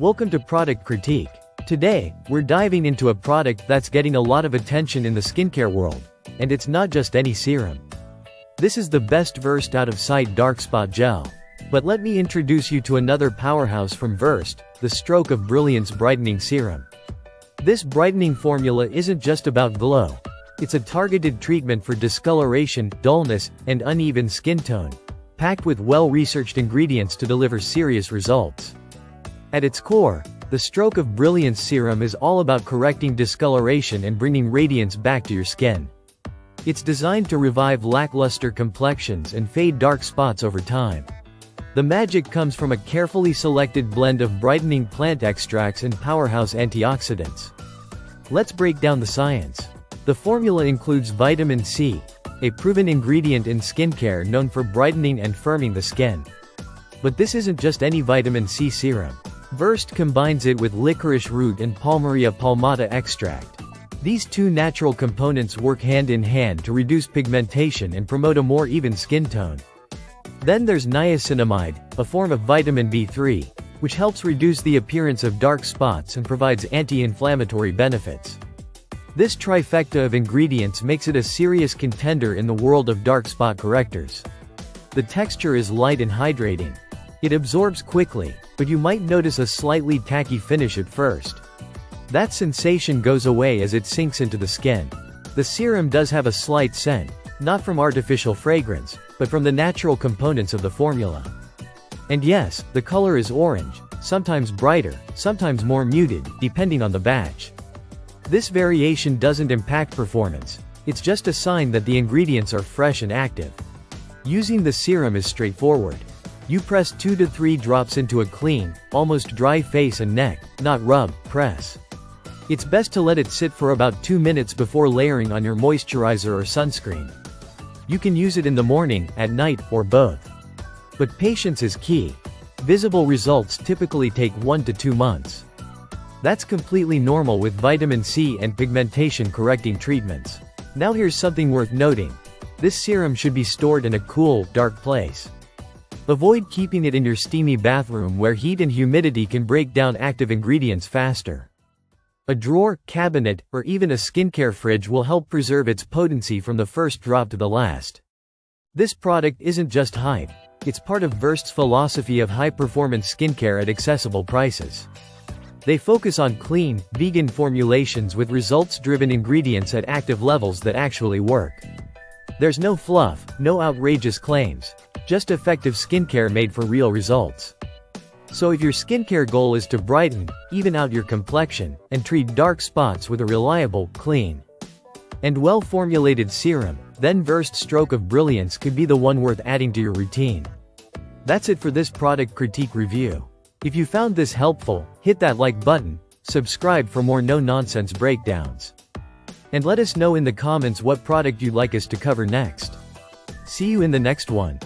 Welcome to Product Critique. Today, we're diving into a product that's getting a lot of attention in the skincare world. And it's not just any serum. This is the best Versed out-of-sight dark spot gel. But let me introduce you to another powerhouse from Versed, the Stroke of Brilliance Brightening Serum. This brightening formula isn't just about glow. It's a targeted treatment for discoloration, dullness, and uneven skin tone, packed with well-researched ingredients to deliver serious results. At its core, the Stroke of Brilliance Serum is all about correcting discoloration and bringing radiance back to your skin. It's designed to revive lackluster complexions and fade dark spots over time. The magic comes from a carefully selected blend of brightening plant extracts and powerhouse antioxidants. Let's break down the science. The formula includes vitamin C, a proven ingredient in skincare known for brightening and firming the skin. But this isn't just any vitamin C serum. Versed combines it with licorice root and Palmaria palmata extract. These two natural components work hand in hand to reduce pigmentation and promote a more even skin tone. Then there's niacinamide, a form of vitamin B3, which helps reduce the appearance of dark spots and provides anti-inflammatory benefits. This trifecta of ingredients makes it a serious contender in the world of dark spot correctors. The texture is light and hydrating. It absorbs quickly, but you might notice a slightly tacky finish at first. That sensation goes away as it sinks into the skin. The serum does have a slight scent, not from artificial fragrance, but from the natural components of the formula. And yes, the color is orange, sometimes brighter, sometimes more muted, depending on the batch. This variation doesn't impact performance. It's just a sign that the ingredients are fresh and active. Using the serum is straightforward. You press 2 to 3 drops into a clean, almost dry face and neck, not rub, press. It's best to let it sit for about 2 minutes before layering on your moisturizer or sunscreen. You can use it in the morning, at night, or both. But patience is key. Visible results typically take 1 to 2 months. That's completely normal with vitamin C and pigmentation correcting treatments. Now here's something worth noting. This serum should be stored in a cool, dark place. Avoid keeping it in your steamy bathroom where heat and humidity can break down active ingredients faster. A drawer, cabinet, or even a skincare fridge will help preserve its potency from the first drop to the last. This product isn't just hype. It's part of Verst's philosophy of high-performance skincare at accessible prices. They focus on clean, vegan formulations with results-driven ingredients at active levels that actually work. There's no fluff, no outrageous claims. Just effective skincare made for real results. So if your skincare goal is to brighten, even out your complexion, and treat dark spots with a reliable, clean, and well-formulated serum, then Versed Stroke of Brilliance could be the one worth adding to your routine. That's it for this product critique review. If you found this helpful, hit that like button, subscribe for more no-nonsense breakdowns. And let us know in the comments what product you'd like us to cover next. See you in the next one.